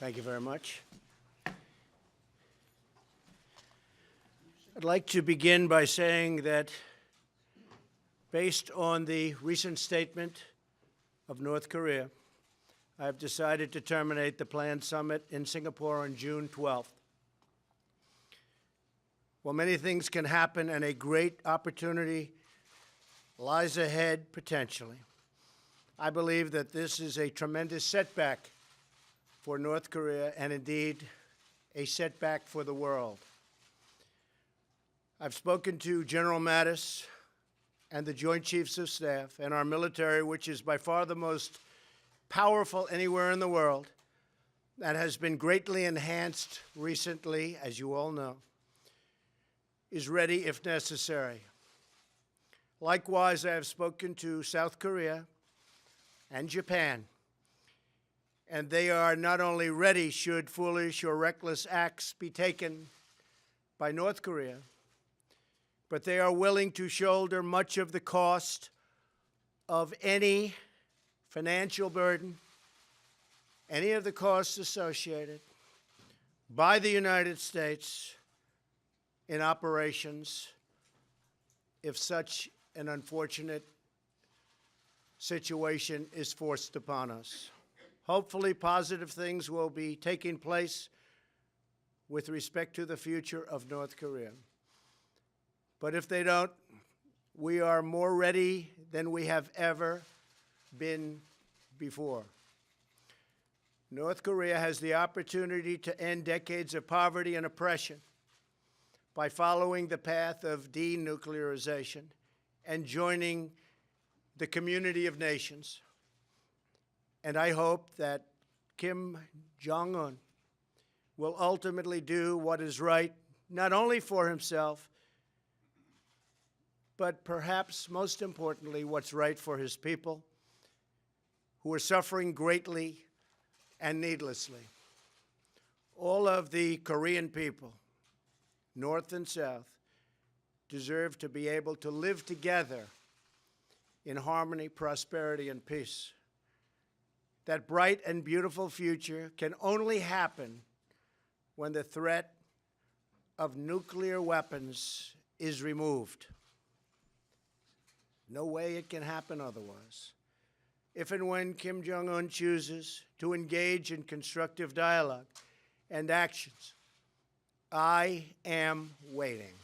Thank you very much. I'd like to begin by saying that based on the recent statement of North Korea, I have decided to terminate the planned summit in Singapore on June 12th. While many things can happen and a great opportunity lies ahead potentially, I believe that this is a tremendous setback for North Korea and indeed a setback for the world. I've spoken to General Mattis and the Joint Chiefs of Staff and our military, which is by far the most powerful anywhere in the world, that has been greatly enhanced recently, as you all know, is ready if necessary. Likewise, I have spoken to South Korea and Japan, and they are not only ready should foolish or reckless acts be taken by North Korea, but they are willing to shoulder much of the cost of any financial burden, any of the costs associated by the United States in operations if such an unfortunate situation is forced upon us. Hopefully, positive things will be taking place with respect to the future of North Korea. But if they don't, we are more ready than we have ever been before. North Korea has the opportunity to end decades of poverty and oppression by following the path of denuclearization and joining the community of nations. And I hope that Kim Jong will ultimately do what is right, not only for himself, but perhaps most importantly, what's right for his people, who are suffering greatly and needlessly. All of the Korean people, North and South, deserve to be able to live together in harmony, prosperity, and peace. That bright and beautiful future can only happen when the threat of nuclear weapons is removed. No way it can happen otherwise. If and when Kim Jong-un chooses to engage in constructive dialogue and actions, I am waiting.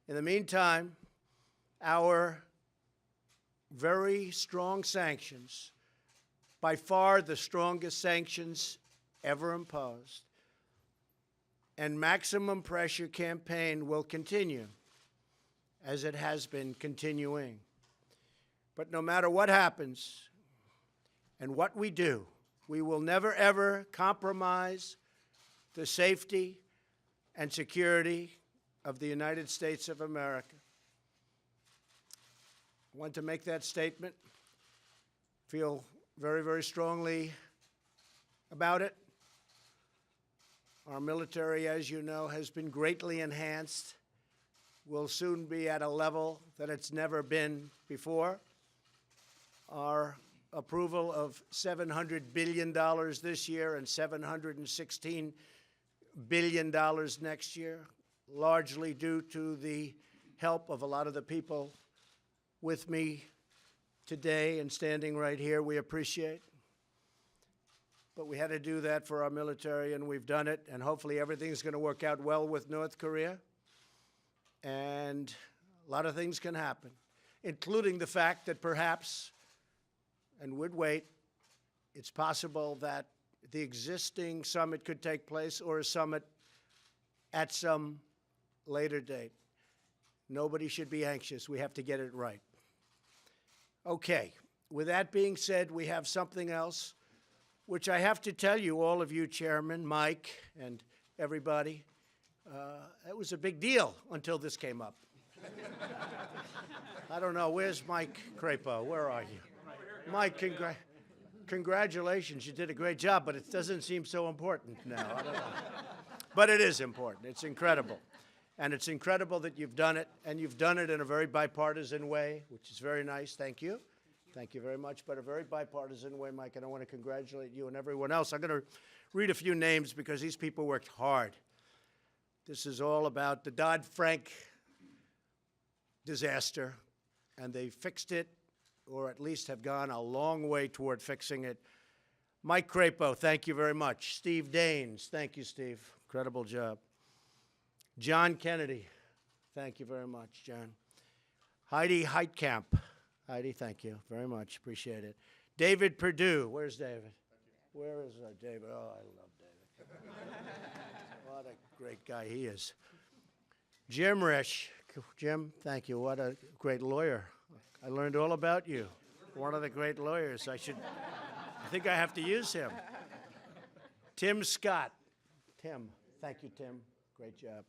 In the meantime, our very strong sanctions, by far the strongest sanctions ever imposed, and maximum pressure campaign will continue, as it has been continuing. But no matter what happens and what we do, we will never, ever compromise the safety and security of the United States of America. I want to make that statement, feel very, very strongly about it. Our military, as you know, has been greatly enhanced. Will soon be at a level that it's never been before. Our approval of $700 billion this year and $716 billion next year, largely due to the help of a lot of the people with me today and standing right here, we appreciate. But we had to do that for our military, and we've done it, and hopefully everything's going to work out well with North Korea. And a lot of things can happen, including the fact that perhaps, and would wait, it's possible that the existing summit could take place or a summit at some later date. Nobody should be anxious. We have to get it right. Okay, with that being said, we have something else, which I have to tell you, all of you, Chairman, Mike, and everybody, it was a big deal until this came up. I don't know, where's Mike Crapo? Where are you? Mike, congratulations, you did a great job, but it doesn't seem so important now. I don't know. But it is important. It's incredible. And it's incredible that you've done it, and you've done it in a very bipartisan way, which is very nice. Thank you. Thank you very much, but a very bipartisan way, Mike, and I want to congratulate you and everyone else. I'm going to read a few names because these people worked hard. This is all about the Dodd-Frank disaster, and they fixed it, or at least have gone a long way toward fixing it. Mike Crapo, thank you very much. Steve Daines, thank you, Steve. Incredible job. John Kennedy, thank you very much, John. Heidi Heitkamp. Heidi, thank you very much. Appreciate it. David Perdue. Where's David? Where is David? Oh, I love David. What a great guy he is. Jim Risch. Jim, thank you. What a great lawyer. I learned all about you. One of the great lawyers. I think I have to use him. Tim Scott. Tim. Thank you, Tim. Great job.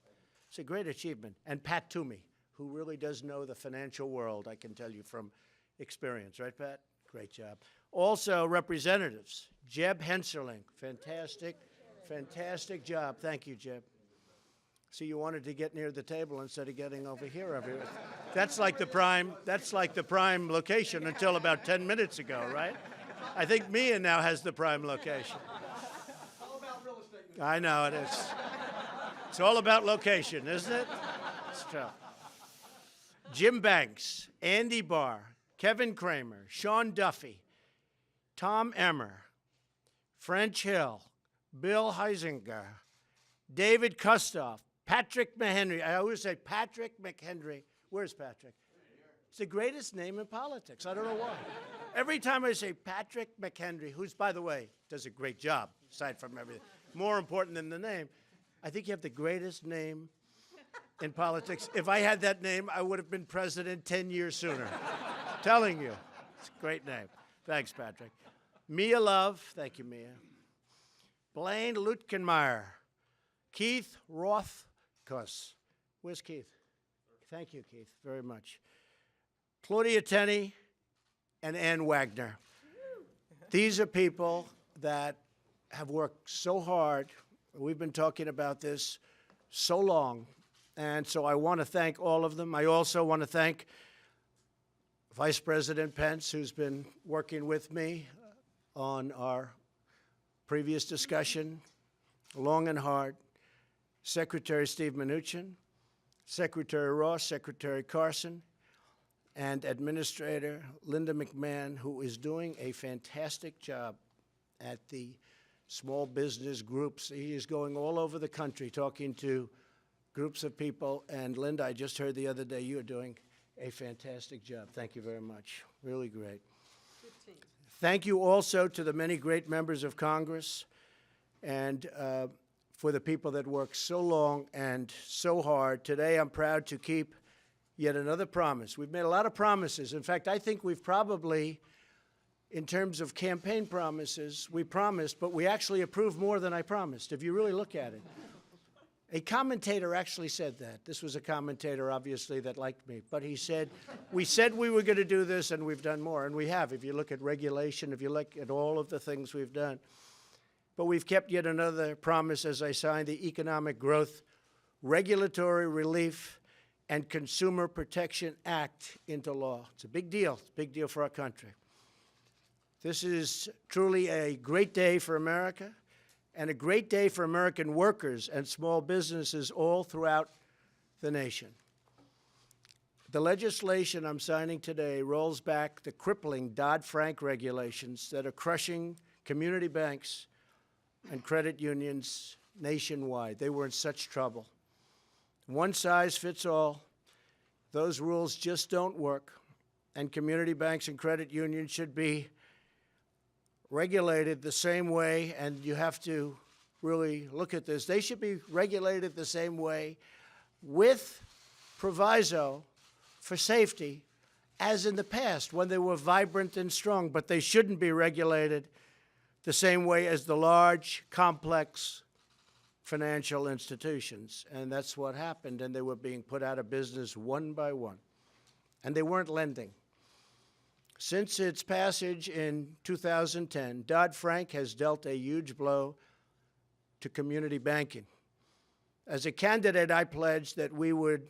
It's a great achievement. And Pat Toomey, who really does know the financial world, I can tell you from experience. Right, Pat? Great job. Also, representatives. Jeb Henserling. Fantastic, fantastic job. Thank you, Jeb. See, you wanted to get near the table instead of getting over here. That's like the prime location until about 10 minutes ago, right? I think Mia now has the prime location. All about real estate. I know it is. It's all about location, isn't it? It's true. Jim Banks, Andy Barr, Kevin Kramer, Sean Duffy, Tom Emmer, French Hill, Bill Heisinger, David Kustoff, Patrick McHenry. I always say Patrick McHenry. Where's Patrick? It's the greatest name in politics. I don't know why. Every time I say Patrick McHenry, who's, by the way, does a great job, aside from everything, more important than the name, I think you have the greatest name in politics. If I had that name, I would have been president 10 years sooner. Telling you. It's a great name. Thanks, Patrick. Mia Love. Thank you, Mia. Blaine Lutkenmeyer. Keith Rothkus. Where's Keith? Thank you, Keith, very much. Claudia Tenney and Ann Wagner. These are people that have worked so hard. We've been talking about this so long, and so I want to thank all of them. I also want to thank Vice President Pence, who's been working with me on our previous discussion, long and hard. Secretary Steve Mnuchin, Secretary Ross, Secretary Carson, and Administrator Linda McMahon, who is doing a fantastic job at the small business groups. He is going all over the country talking to groups of people. And Linda, I just heard the other day you are doing a fantastic job. Thank you very much. Really great. 15. Thank you also to the many great members of Congress and for the people that work so long and so hard. Today, I'm proud to keep yet another promise. We've made a lot of promises. In fact, I think we've probably, in terms of campaign promises, we promised, but we actually approved more than I promised, if you really look at it. A commentator actually said that. This was a commentator, obviously, that liked me. But he said, we said we were going to do this, and we've done more. And we have, if you look at regulation, if you look at all of the things we've done. But we've kept yet another promise as I signed the Economic Growth, Regulatory Relief, and Consumer Protection Act into law. It's a big deal. It's a big deal for our country. This is truly a great day for America and a great day for American workers and small businesses all throughout the nation. The legislation I'm signing today rolls back the crippling Dodd-Frank regulations that are crushing community banks and credit unions nationwide. They were in such trouble. One size fits all. Those rules just don't work. And community banks and credit unions should be regulated the same way, and you have to really look at this. They should be regulated the same way with proviso for safety as in the past when they were vibrant and strong, but they shouldn't be regulated the same way as the large, complex financial institutions. And that's what happened, and they were being put out of business one by one. And they weren't lending. Since its passage in 2010, Dodd-Frank has dealt a huge blow to community banking. As a candidate, I pledged that we would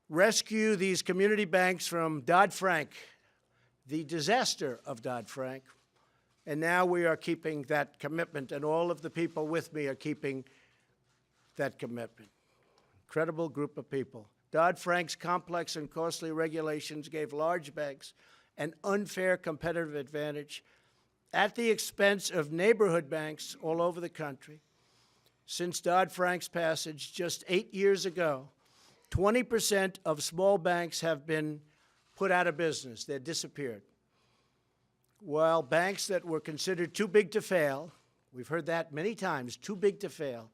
rescue these community banks from Dodd-Frank the disaster of Dodd-Frank. And now we are keeping that commitment, and all of the people with me are keeping that commitment. Incredible group of people. Dodd-Frank's complex and costly regulations gave large banks an unfair competitive advantage at the expense of neighborhood banks all over the country. Since Dodd-Frank's passage just 8 years ago, 20% of small banks have been put out of business. They've disappeared. While banks that were considered too big to fail, we've heard that many times, too big to fail,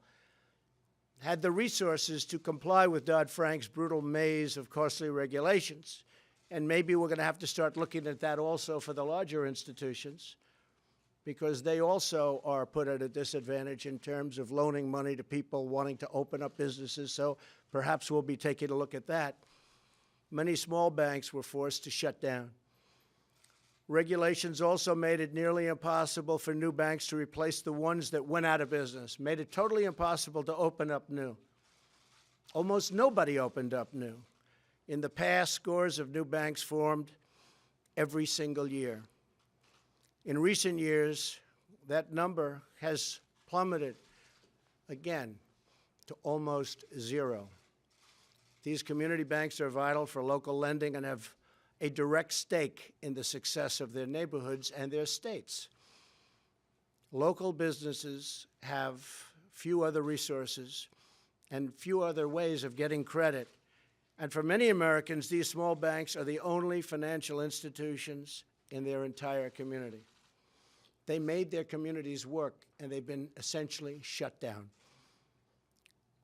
had the resources to comply with Dodd-Frank's brutal maze of costly regulations. And maybe we're going to have to start looking at that also for the larger institutions, because they also are put at a disadvantage in terms of loaning money to people wanting to open up businesses. So perhaps we'll be taking a look at that. Many small banks were forced to shut down. Regulations also made it nearly impossible for new banks to replace the ones that went out of business, made it totally impossible to open up new. Almost nobody opened up new. In the past, scores of new banks formed every single year. In recent years, that number has plummeted again to almost zero. These community banks are vital for local lending and have a direct stake in the success of their neighborhoods and their states. Local businesses have few other resources and few other ways of getting credit. And for many Americans, these small banks are the only financial institutions in their entire community. They made their communities work, and they've been essentially shut down.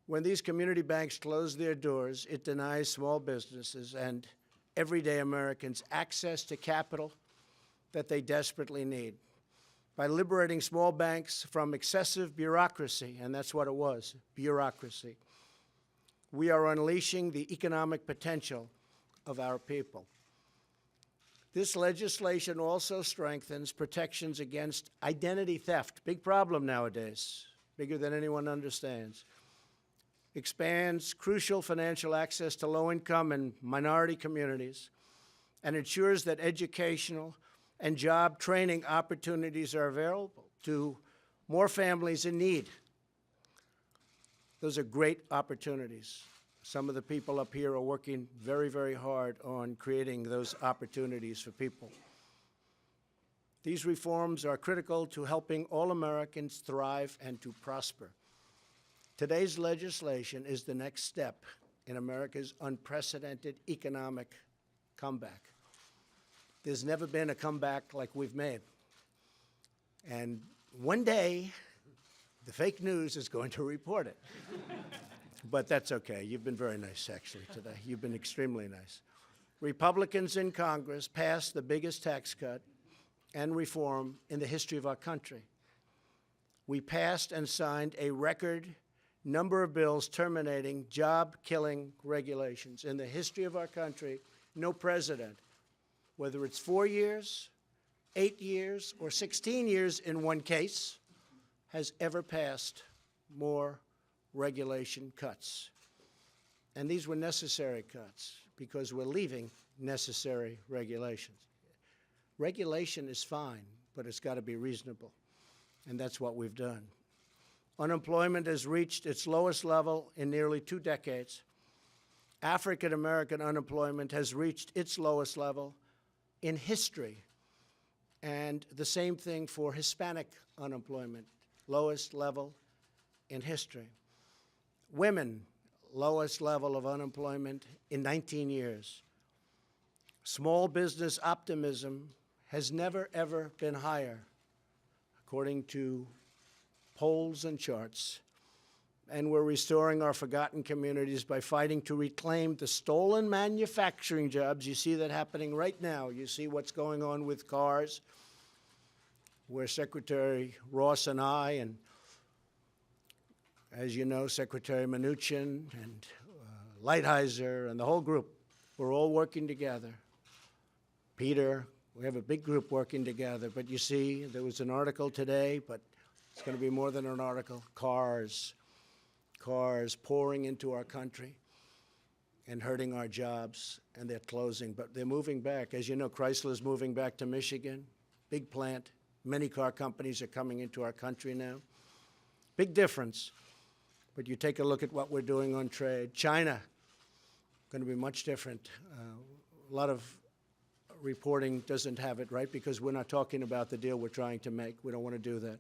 When these community banks close their doors, it denies small businesses and everyday Americans access to capital that they desperately need. By liberating small banks from excessive bureaucracy, and that's what it was, bureaucracy, we are unleashing the economic potential of our people. This legislation also strengthens protections against identity theft, big problem nowadays, bigger than anyone understands. Expands crucial financial access to low-income and minority communities, and ensures that educational and job training opportunities are available to more families in need. Those are great opportunities. Some of the people up here are working very, very hard on creating those opportunities for people. These reforms are critical to helping all Americans thrive and to prosper. Today's legislation is the next step in America's unprecedented economic comeback. There's never been a comeback like we've made. And one day, the fake news is going to report it. But that's okay. You've been very nice, actually, today. You've been extremely nice. Republicans in Congress passed the biggest tax cut and reform in the history of our country. We passed and signed a record number of bills terminating job-killing regulations. In the history of our country, no president, whether it's 4 years, 8 years, or 16 years in one case, has ever passed more regulation cuts. And these were necessary cuts because we're leaving necessary regulations. Regulation is fine, but it's got to be reasonable. And that's what we've done. Unemployment has reached its lowest level in nearly 2 decades. African American unemployment has reached its lowest level in history. And the same thing for Hispanic unemployment, lowest level in history. Women, lowest level of unemployment in 19 years. Small business optimism has never, ever been higher, according to polls and charts. And we're restoring our forgotten communities by fighting to reclaim the stolen manufacturing jobs. You see that happening right now. You see what's going on with cars, where Secretary Ross and I, and as you know, Secretary Mnuchin and Lighthizer and the whole group, we're all working together. Peter, we have a big group working together. But you see, there was an article today, but it's going to be more than an article. Cars pouring into our country. and hurting our jobs, and they're closing, but they're moving back. As you know, Chrysler's moving back to Michigan, big plant. Many car companies are coming into our country now. Big difference. But you take a look at what we're doing on trade. China, going to be much different. A lot of reporting doesn't have it right because we're not talking about the deal we're trying to make. We don't want to do that.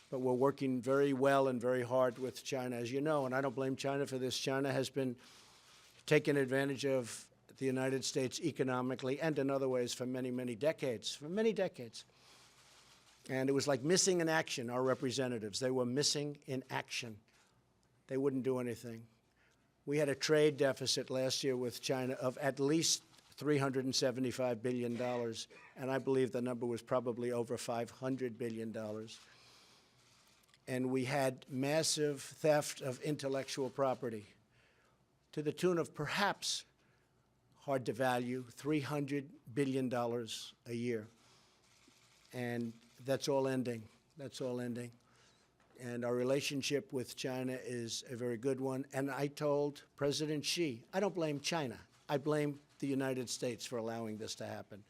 But we're working very well and very hard with China, as you know, and I don't blame China for this. China has been taking advantage of the United States economically and in other ways for many, many decades, And it was like missing in action, our representatives. They were missing in action. They wouldn't do anything. We had a trade deficit last year with China of at least $375 billion, and I believe the number was probably over $500 billion. And we had massive theft of intellectual property to the tune of perhaps, hard to value, $300 billion a year. And that's all ending. That's all ending. And our relationship with China is a very good one. And I told President Xi, I don't blame China. I blame the United States for allowing this to happen.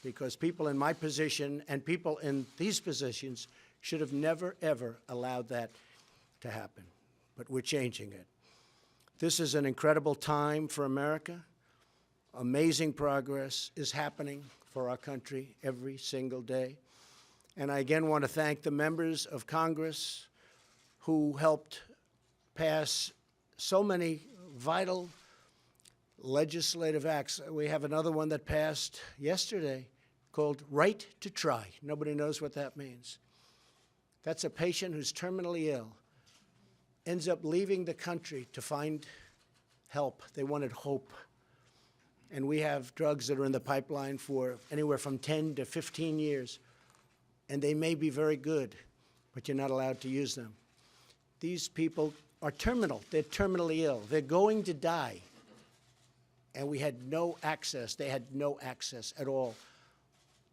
Because people in my position and people in these positions should have never, ever allowed that to happen. But we're changing it. This is an incredible time for America. Amazing progress is happening for our country every single day. And I again want to thank the members of Congress who helped pass so many vital legislative acts. We have another one that passed yesterday called Right to Try. Nobody knows what that means. That's a patient who's terminally ill, ends up leaving the country to find help. They wanted hope. And we have drugs that are in the pipeline for anywhere from 10 to 15 years. And they may be very good, but you're not allowed to use them. These people are terminal. They're terminally ill. They're going to die. And we had no access. They had no access at all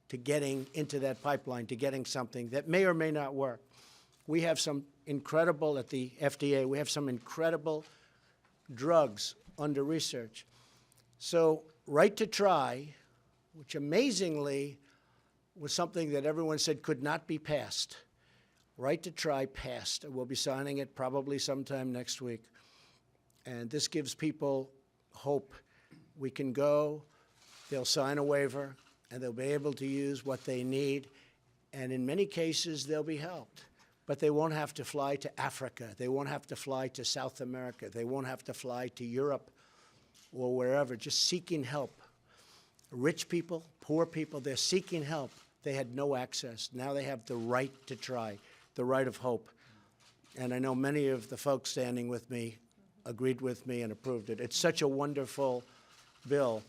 to getting into that pipeline, to getting something that may or may not work. We have some incredible, at the FDA, we have some incredible drugs under research. So Right to Try, which amazingly was something that everyone said could not be passed. Right to Try passed. We'll be signing it probably sometime next week. And this gives people hope. We can go, they'll sign a waiver, and they'll be able to use what they need. And in many cases, they'll be helped. But they won't have to fly to Africa. They won't have to fly to South America. They won't have to fly to Europe or wherever, just seeking help. Rich people, poor people, they're seeking help. They had no access. Now they have the right to try, the right of hope. And I know many of the folks standing with me agreed with me and approved it. It's such a wonderful bill,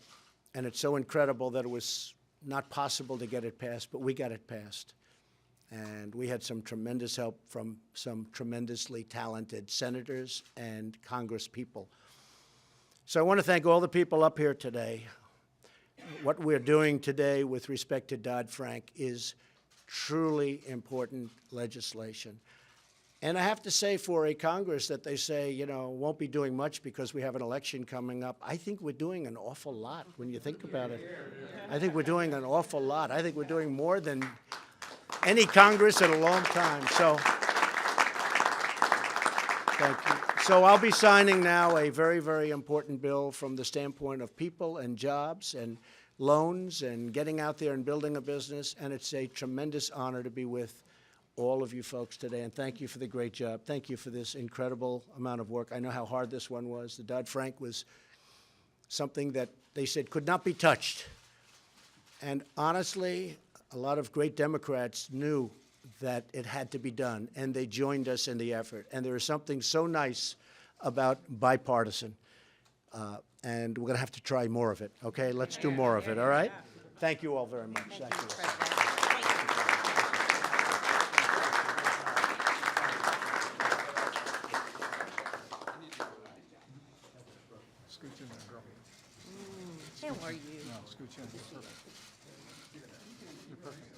and it's so incredible that it was not possible to get it passed, but we got it passed. And we had some tremendous help from some tremendously talented senators and Congress people. So I want to thank all the people up here today. What we're doing today with respect to Dodd-Frank is truly important legislation. And I have to say, for a Congress that they say, you know, won't be doing much because we have an election coming up, I think we're doing an awful lot when you think about it. I think we're doing an awful lot. I think we're doing more than any Congress in a long time. So, thank you. So I'll be signing now a very, very important bill from the standpoint of people and jobs and loans and getting out there and building a business. And it's a tremendous honor to be with all of you folks today. And thank you for the great job. Thank you for this incredible amount of work. I know how hard this one was. The Dodd-Frank was something that they said could not be touched. And honestly, a lot of great Democrats knew that it had to be done, and they joined us in the effort. And there is something so nice about bipartisan, and we're going to have to try more of it, okay? Let's do more of it, all right? Thank you all very much. Thank you. How are you? No, scooch in. Perfect. You're perfect.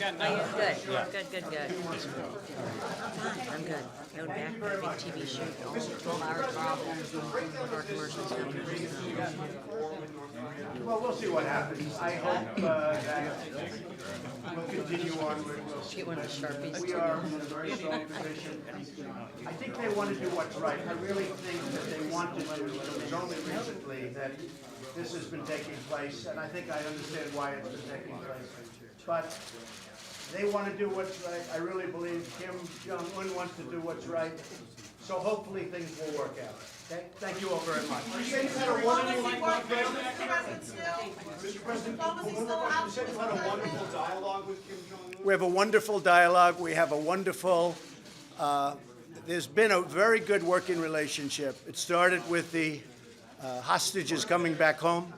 Good. I'm good. Going back for a big TV shoot, almost 12-hour travel with our commercials coming. Well, we'll see what happens. I hope that we'll continue on. Get one of the Sharpies. We are in a very strong position. I think they want to do what's right. I really think that they want to do it. It was only recently that this has been taking place, and I think I understand why it's been taking place. But they want to do what's right. I really believe Kim Jong-un wants to do what's right. So hopefully things will work out. Okay? Thank you all very much. You said you had a wonderful dialogue with Kim Jong-un. We have a wonderful dialogue. We have a wonderful, there's been a very good working relationship. It started with the hostages coming back home.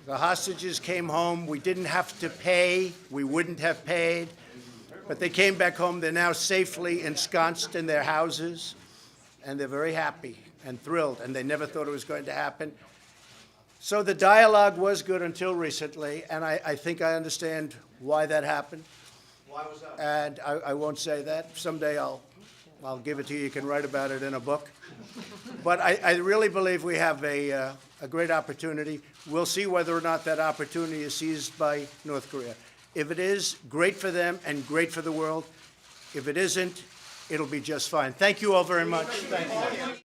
The hostages came home. We didn't have to pay. We wouldn't have paid. But they came back home. They're now safely ensconced in their houses. And they're very happy and thrilled. And they never thought it was going to happen. So the dialogue was good until recently. And I think I understand why that happened. Why was that? And I won't say that. Someday I'll give it to you. You can write about it in a book. But I really believe we have a great opportunity. We'll see whether or not that opportunity is seized by North Korea. If it is, great for them and great for the world. If it isn't, it'll be just fine. Thank you all very much. Thank you.